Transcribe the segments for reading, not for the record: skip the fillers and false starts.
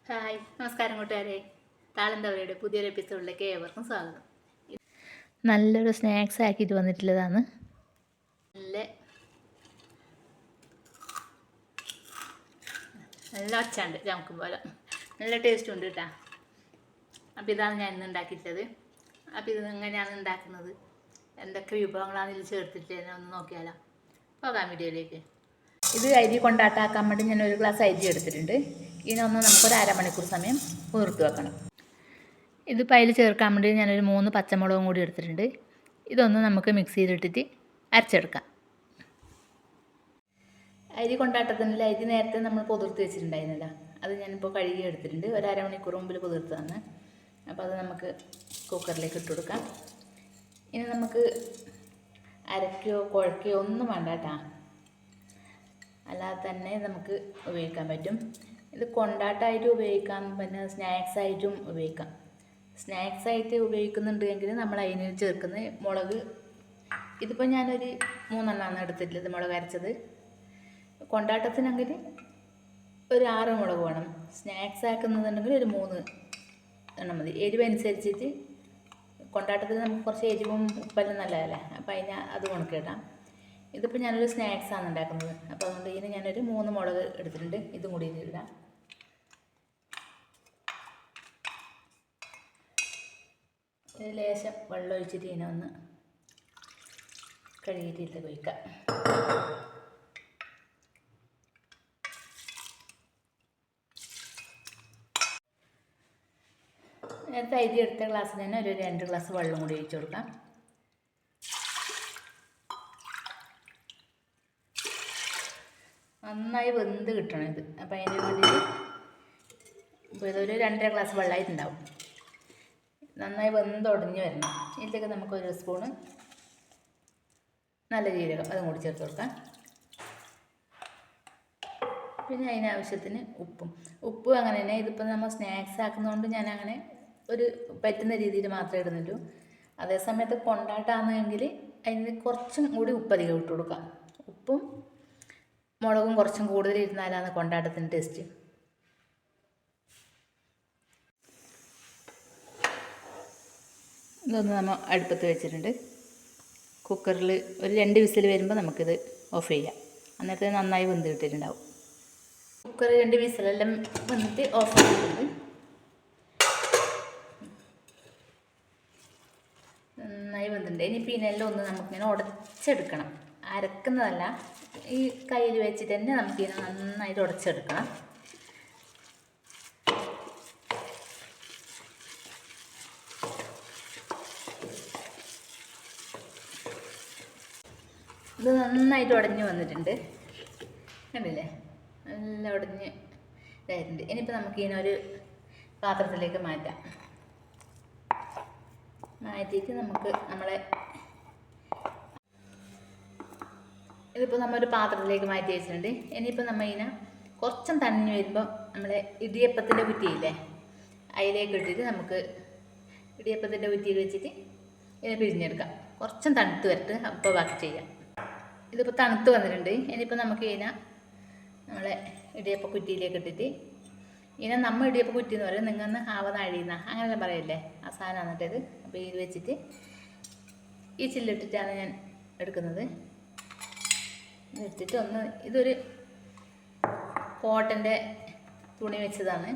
Hi നമസ്കാരം കൂട്ടുകാരെ. താളന്തവരയുടെ പുതിയൊരു എപ്പിസോഡിലേക്ക് ഏവർക്കും സ്വാഗതം. നല്ലൊരു സ്നാക്സ് ആക്കിയിട്ട് വന്നിട്ടുള്ളതാണ്. നല്ല ഒച്ചയുണ്ട് ചമക്കുമ്പോൾ, നല്ല ടേസ്റ്റ് ഉണ്ട് കേട്ടോ. അപ്പോൾ ഇതാണ് ഞാൻ ഇന്ന് ഉണ്ടാക്കിയിട്ടുള്ളത്. അപ്പോൾ ഇത് എങ്ങനെയാണ് ഉണ്ടാക്കുന്നത്, എന്തൊക്കെ വിഭവങ്ങളാണ് ഇതിൽ ചേർത്തിട്ടുള്ളത് ഒന്ന് നോക്കിയാലോ. പോകാം വീഡിയോയിലേക്ക്. ഇത് അരി കൊണ്ടാട്ടാക്കാൻ വേണ്ടി ഞാൻ ഒരു ഗ്ലാസ് അരി എടുത്തിട്ടുണ്ട്. ഇതിനൊന്ന് നമുക്കൊരു അരമണിക്കൂർ സമയം കുതിർത്ത് വെക്കണം. ഇതിപ്പോൾ അതിൽ ചേർക്കാൻ വേണ്ടി ഞാനൊരു 3 പച്ചമുളകും കൂടി എടുത്തിട്ടുണ്ട്. ഇതൊന്ന് നമുക്ക് മിക്സിയിലിട്ടിട്ട് അരച്ചെടുക്കാം. അരി കൊണ്ടാട്ടത്തിനുള്ള അരി നേരത്തെ നമ്മൾ കുതിർത്ത് വെച്ചിട്ടുണ്ടായിരുന്നില്ല, അത് ഞാനിപ്പോൾ കഴുകി എടുത്തിട്ടുണ്ട്. ഒരു അരമണിക്കൂർ മുമ്പിൽ കുതിർത്തതാണ്. അപ്പോൾ അത് നമുക്ക് കുക്കറിലേക്ക് ഇട്ട് കൊടുക്കാം. ഇനി നമുക്ക് അരക്കുകയോ കുഴക്കുകയോ ഒന്നും വേണ്ട കേട്ടോ, അല്ലാതെ തന്നെ നമുക്ക് ഉപയോഗിക്കാൻ പറ്റും. ഇത് കൊണ്ടാട്ടമായിട്ടും ഉപയോഗിക്കാം, പിന്നെ സ്നാക്സ് ആയിട്ടും ഉപയോഗിക്കാം. സ്നാക്സ് ആയിട്ട് ഉപയോഗിക്കുന്നുണ്ടെങ്കിൽ നമ്മൾ അതിന് ചേർക്കുന്ന മുളക്, ഇതിപ്പോൾ ഞാനൊരു 3 എണ്ണമാണ് എടുത്തിട്ടുള്ളത് മുളക് അരച്ചത്. കൊണ്ടാട്ടത്തിനെങ്കിൽ ഒരു 6 മുളക് വേണം. സ്നാക്സ് ആക്കുന്നുണ്ടെങ്കിൽ ഒരു 3 എണ്ണം മതി. എരിവ് അനുസരിച്ചിട്ട്, കൊണ്ടാട്ടത്തിന് നമുക്ക് കുറച്ച് എരിവും ഉപ്പെല്ലാം നല്ലതല്ലേ, അപ്പോൾ അത് കണക്കിടാം. ഇതിപ്പോൾ ഞാനൊരു സ്നാക്സാണ് ഉണ്ടാക്കുന്നത്, അപ്പോൾ അതുകൊണ്ട് ഇതിന് ഞാനൊരു 3 മുളക് എടുത്തിട്ടുണ്ട്. ഇതും കൂടി ഇടാം. ലേശം വെള്ളം ഒഴിച്ചിട്ട് ഇതിനെ ഒന്ന് കഴുകിയിട്ട് ഒഴിക്കാം. നേരത്തെ അരി എടുത്ത ഗ്ലാസ്സിന് തന്നെ ഒരു 2 ഗ്ലാസ് വെള്ളം കൂടി ഒഴിച്ച് കൊടുക്കാം. നന്നായി വെന്ത് കിട്ടണം ഇത്. അപ്പോൾ അതിന് വേണ്ടിയിട്ട് ഇപ്പോൾ ഇതൊരു 2.5 ഗ്ലാസ് വെള്ളമായിട്ടുണ്ടാവും. നന്നായി വെന്തുടഞ്ഞ് വരണം. ഇതിലേക്ക് നമുക്ക് 1 സ്പൂണ് നല്ല ജീരകം അതും കൂടി ചേർത്ത് കൊടുക്കാം. പിന്നെ അതിനാവശ്യത്തിന് ഉപ്പും അങ്ങനെ തന്നെ. ഇതിപ്പോൾ നമ്മൾ സ്നാക്സ് ആക്കുന്നതുകൊണ്ട് ഞാൻ അങ്ങനെ ഒരു പറ്റുന്ന രീതിയിൽ മാത്രമേ ഇടുന്നുള്ളൂ. അതേസമയത്ത് കൊണ്ടാട്ടാണെങ്കിൽ അതിന് കുറച്ചും കൂടി ഉപ്പധികം ഇട്ട് കൊടുക്കാം. ഉപ്പും മുളകും കുറച്ചും കൂടുതൽ ഇരുന്നാലാണ് കൊണ്ടാട്ടത്തിന് ടേസ്റ്റ്. ഇതൊന്ന് നമ്മൾ അടുപ്പത്ത് വെച്ചിട്ടുണ്ട്. കുക്കറിൽ ഒരു 2 വിസിൽ വരുമ്പോൾ നമുക്കിത് ഓഫ് ചെയ്യാം. അന്നേരത്തെ നന്നായി വെന്ത് കിട്ടിയിട്ടുണ്ടാവും. കുക്കർ 2 വിസിലെല്ലാം വന്നിട്ട് ഓഫ് ആക്കിയിട്ടുണ്ട്. നന്നായി വെന്തിട്ടുണ്ട്. ഇനിയിപ്പോൾ ഇതിനെല്ലാം ഒന്ന് നമുക്കിങ്ങനെ ഉടച്ചെടുക്കണം. അരക്കുന്നതല്ല, ഈ കയ്യിൽ വെച്ചിട്ട് തന്നെ നമുക്കിതിനെ നന്നായിട്ട് ഉടച്ചെടുക്കണം. ഇത് നന്നായിട്ട് ഉടഞ്ഞ് വന്നിട്ടുണ്ട്, കണ്ടില്ലേ? നല്ല ഉടഞ്ഞ് ഇതായിട്ടുണ്ട്. ഇനിയിപ്പോൾ നമുക്കിതിനൊരു പാത്രത്തിലേക്ക് മാറ്റിയിട്ട് നമുക്ക് ഇതിപ്പോൾ നമ്മളൊരു പാത്രത്തിലേക്ക് മാറ്റി വെച്ചിട്ടുണ്ട്. ഇനിയിപ്പോൾ നമ്മൾ ഇതിനെ കുറച്ചും തണിഞ്ഞ് വരുമ്പോൾ നമ്മളെ ഇടിയപ്പത്തിൻ്റെ കുറ്റിയില്ലേ, അതിലേക്ക് ഇട്ടിട്ട് നമുക്ക് ഇടിയപ്പത്തിൻ്റെ കുറ്റിയിൽ വെച്ചിട്ട് ഇതിനെ പിഴിഞ്ഞെടുക്കാം. കുറച്ചും തണുത്ത് വരട്ട്, അപ്പോൾ ബാക്കി ചെയ്യാം. ഇതിപ്പോൾ തണുത്ത് വന്നിട്ടുണ്ട്. ഇനിയിപ്പോൾ നമുക്ക് ഇതിനെ നമ്മളെ ഇടിയപ്പ കുറ്റിയിലേക്ക് ഇട്ടിട്ട്, ഇതിനെ നമ്മൾ ഇടിയപ്പ കുറ്റി എന്ന് പറയും, നിങ്ങൾ ആവനാഴിയുന്ന അങ്ങനെല്ലാം പറയല്ലേ, ആ സാധനം എന്നിട്ടത്. അപ്പോൾ ഇത് വെച്ചിട്ട് ഈ ചില്ലിട്ടിട്ടാണ് ഞാൻ എടുക്കുന്നത്. എടുത്തിട്ട് ഇതൊരു കോട്ടൻ്റെ തുണി വെച്ചതാണ്.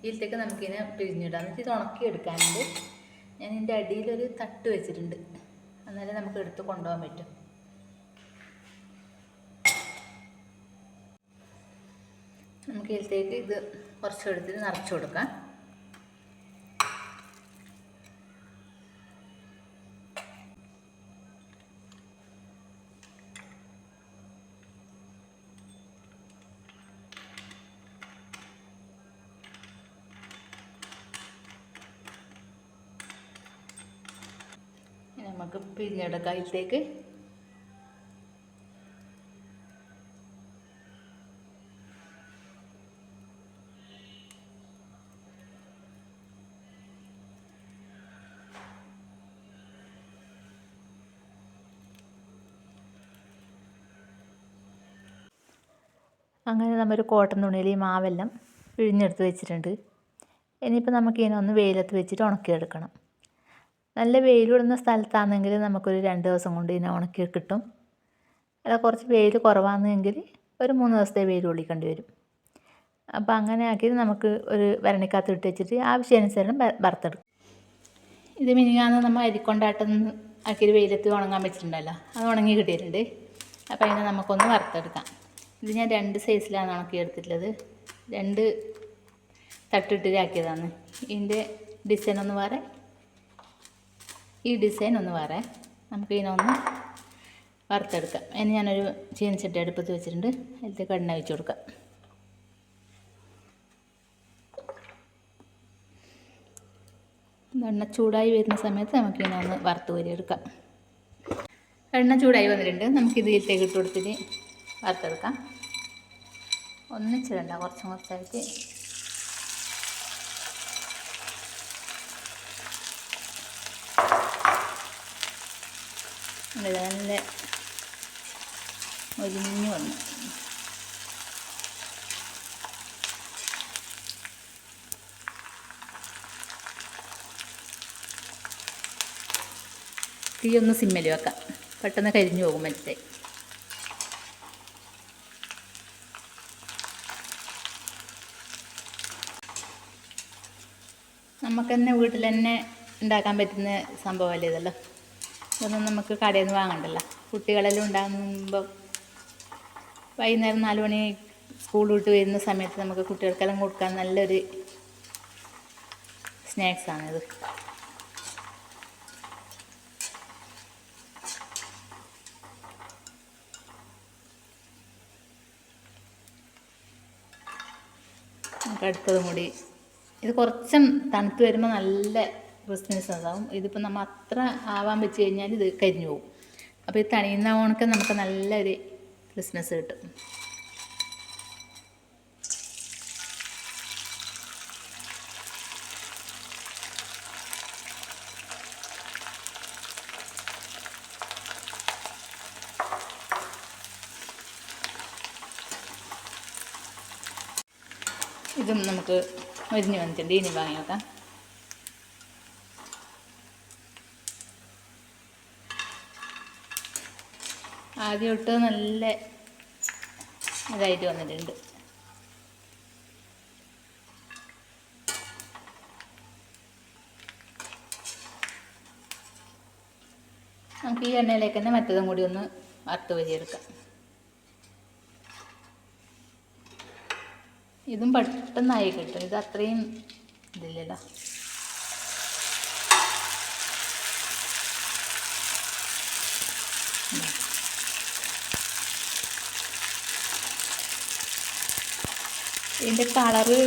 ഇതിലേക്ക് നമുക്കിതിനെ പിഴിഞ്ഞിടാം. എന്നിട്ട് ഇത് ഉണക്കി എടുക്കാനുണ്ട്. ഞാൻ ഇതിൻ്റെ അടിയിലൊരു തട്ട് വെച്ചിട്ടുണ്ട്, എന്നാലേ നമുക്ക് എടുത്ത് കൊണ്ടുപോകാൻ പറ്റും. നമുക്ക് ഇതിലേക്ക് ഇത് കുറച്ചെടുത്തിട്ട് നിറച്ച് കൊടുക്കാം. നമുക്ക് പിഴിഞ്ഞെടുക്കാം ഇതിലേക്ക്. അങ്ങനെ നമ്മൊരു കോട്ടൺ തുണിയിൽ ഈ മാവെല്ലാം പിഴിഞ്ഞെടുത്ത് വെച്ചിട്ടുണ്ട്. ഇനിയിപ്പോൾ നമുക്ക് ഇതിനെ ഒന്ന് വെയിലത്ത് വെച്ചിട്ട് ഉണക്കിയെടുക്കണം. നല്ല വെയിലിടുന്ന സ്ഥലത്താണെങ്കിൽ നമുക്കൊരു 2 ദിവസം കൊണ്ട് ഇതിനെ ഉണക്കി കിട്ടും. അല്ല കുറച്ച് വെയിൽ കുറവാണെങ്കിൽ ഒരു 3 ദിവസത്തെ വെയിൽ കൊള്ളിക്കേണ്ടി വരും. അപ്പോൾ അങ്ങനെ ആക്കിയിട്ട് നമുക്ക് ഒരു ഭരണിക്കകത്ത് ഇട്ട് വെച്ചിട്ട് ആവശ്യാനുസരണം വറുത്തെടുക്കും. ഇത് മിനിഞ്ഞാന്ന് നമ്മൾ അരിക്കൊണ്ടാട്ടം ആക്കിയിട്ട് വെയിലത്ത് ഉണങ്ങാൻ വെച്ചിട്ടുണ്ടല്ലോ, അത് ഉണങ്ങി കിട്ടിയിട്ടുണ്ട്. അപ്പോൾ അതിനെ നമുക്കൊന്ന് വറുത്തെടുക്കാം. ഇത് ഞാൻ 2 സൈസിലാണ് ഉണക്കിയെടുത്തിട്ടുള്ളത്. 2 തട്ടിട്ടിലാക്കിയതാണ്. ഇതിൻ്റെ ഡിസൈൻ ഒന്ന് വേറെ, ഈ ഡിസൈൻ ഒന്ന് വേറെ. നമുക്ക് ഇതിനൊന്ന് വറുത്തെടുക്കാം. അതിന് ഞാനൊരു ചീനച്ചട്ടി അടുപ്പത്ത് വെച്ചിട്ടുണ്ട്. അതിലേക്ക് എണ്ണ ഒഴിച്ച് കൊടുക്കാം. എണ്ണ ചൂടായി വരുന്ന സമയത്ത് നമുക്കിതിനെ ഒന്ന് വറുത്ത് കോരിയെടുക്കാം. എണ്ണ ചൂടായി വന്നിട്ടുണ്ട്. നമുക്കിത് ഇതിലേക്ക് ഇട്ട് കൊടുത്തിട്ട് വറുത്തെടുക്കാം. ഒന്നിച്ചിടണ്ട, കുറച്ചായിട്ട്. നല്ല ഒരിഞ്ഞു വന്നു. തീ ഒന്ന് സിമ്മിൽ വെക്കാം, പെട്ടെന്ന് കരിഞ്ഞു പോകും. മനസ്സിലായി. നമുക്ക് തന്നെ വീട്ടിൽ തന്നെ ഉണ്ടാക്കാൻ പറ്റുന്ന സംഭവമല്ലേ ഇതല്ലോ. ഇതൊന്നും നമുക്ക് കടയിൽ നിന്ന് വാങ്ങണ്ടല്ലോ. കുട്ടികളെല്ലാം ഉണ്ടാകുമ്പോൾ വൈകുന്നേരം 4 മണി സ്കൂൾ വിട്ട് വരുന്ന സമയത്ത് നമുക്ക് കുട്ടികൾക്കെല്ലാം കൊടുക്കാൻ നല്ലൊരു സ്നാക്സാണിത്. നമുക്ക് അടുത്തതും കൂടി. ഇത് കുറച്ചും തണുത്ത് വരുമ്പോൾ നല്ല ക്രിസ്മസ് ഉണ്ടാവും. ഇതിപ്പോൾ നമ്മൾ അത്ര ആവാൻ വെച്ച് കഴിഞ്ഞാൽ ഇത് കരിഞ്ഞു പോകും. അപ്പോൾ ഇത് തണിയുന്ന ഓണക്ക് നമുക്ക് നല്ലൊരു ക്രിസ്മസ് കിട്ടും. ഇതും നമുക്ക് മരിഞ്ഞ് വന്നിട്ടുണ്ട്. ഇനി വാങ്ങി നോക്കാം. ആദ്യം ഇട്ട് നല്ല ഇതായിട്ട് വന്നിട്ടുണ്ട്. നമുക്ക് ഈ എണ്ണയിലേക്ക് തന്നെ മറ്റതും കൂടി ഒന്ന് വറുത്ത് വരിയെടുക്കാം. ഇതും പെട്ടെന്നായി കിട്ടും. ഇത് അത്രയും ഇതില്ലല്ലോ. ഇതിൻ്റെ കളറ്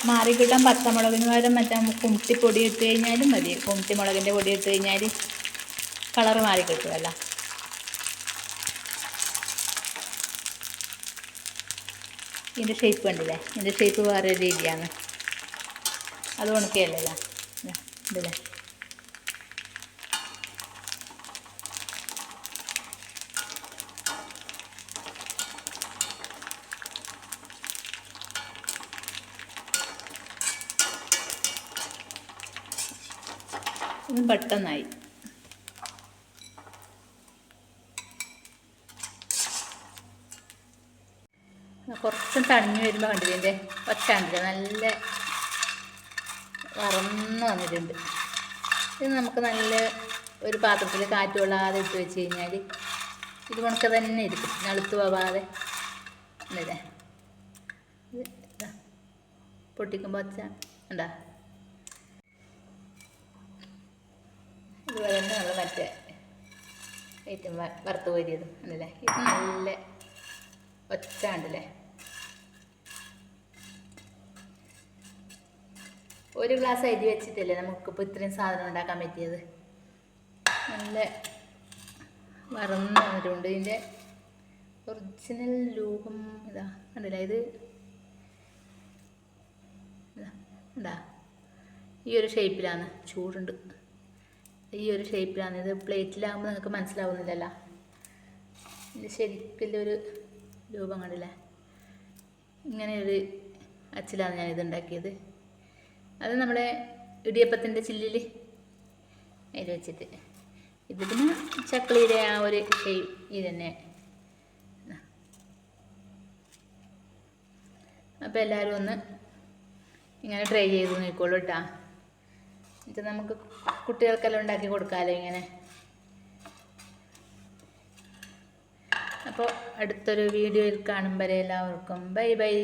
മാറിക്കിട്ടാൻ പച്ചമുളകിന് പകരം മറ്റേ കുമിട്ടിപ്പൊടി ഇട്ട് കഴിഞ്ഞാലും മതി. കുമിട്ടിമുളകിൻ്റെ പൊടി ഇട്ട് കഴിഞ്ഞാൽ കളറ് മാറിക്കിട്ടുമല്ലോ. ഇതിൻ്റെ ഷേപ്പ് കണ്ടില്ലേ? ഇതിൻ്റെ ഷേപ്പ് വേറെ രീതിയാണ്. അത് ഉണക്കിയല്ലേ ഇതില്ലേ. ഇത് പെട്ടെന്നായി. കുറച്ചും തണിഞ്ഞ് വരുമ്പോൾ കണ്ടില്ല ഇതിൻ്റെ ഒച്ച കണ്ടില്ല, നല്ല വറന്ന് വന്നിട്ടുണ്ട്. ഇത് നമുക്ക് നല്ല ഒരു പാത്രത്തിൽ കാറ്റ് കൊള്ളാതെ ഇട്ട് വെച്ച് കഴിഞ്ഞാൽ ഇത് കണക്ക് തന്നെ ഇരിക്കും, നളുത്ത് പോവാതെ. അല്ലേ പൊട്ടിക്കുമ്പോൾ ഒച്ച ഉണ്ടാ. ഇതുപോലെ തന്നെ നമ്മൾ മറ്റേ ഐറ്റം വറുത്ത് കോരിയതും അല്ലേ. ഇത് നല്ല ഒച്ച ഉണ്ടല്ലേ. 1 ഗ്ലാസ് അരി വെച്ചിട്ടല്ലേ നമുക്കിപ്പോൾ ഇത്രയും സാധനം ഉണ്ടാക്കാൻ പറ്റിയത്. നല്ല വറന്ന് വന്നിട്ടുണ്ട്. ഇതിൻ്റെ ഒറിജിനൽ രൂപം ഇതാ കണ്ടില്ല. ഇത് ഇതാ ഈ ഒരു ഷേപ്പിലാണ്. ചൂടുണ്ട്. ഈ ഒരു ഷേപ്പിലാണ്. ഇത് പ്ലേറ്റിലാകുമ്പോൾ നിങ്ങൾക്ക് മനസ്സിലാവുന്നില്ലല്ലോ. ഇത് ശരിക്കുള്ളൊരു രൂപം കണ്ടില്ലേ. ഇങ്ങനെ ഒരു അച്ചിലാണ് ഞാൻ ഇത് ഉണ്ടാക്കിയത്. അത് നമ്മുടെ ഇടിയപ്പത്തിൻ്റെ ചില്ലിൽ അതിൽ വെച്ചിട്ട് ഇത് പിന്നെ ചക്കളിയുടെ ആ ഒരു ഷേപ്പ് ഇത് തന്നെ. അപ്പോൾ എല്ലാവരും ഒന്ന് ഇങ്ങനെ ട്രൈ ചെയ്ത് നോക്കിക്കോളൂ കേട്ടോ. എന്നിട്ട് നമുക്ക് കുട്ടികൾക്കെല്ലാം ഉണ്ടാക്കി കൊടുക്കാമല്ലോ ഇങ്ങനെ. അപ്പോൾ അടുത്തൊരു വീഡിയോയിൽ കാണും വരെ എല്ലാവർക്കും ബൈ ബൈ.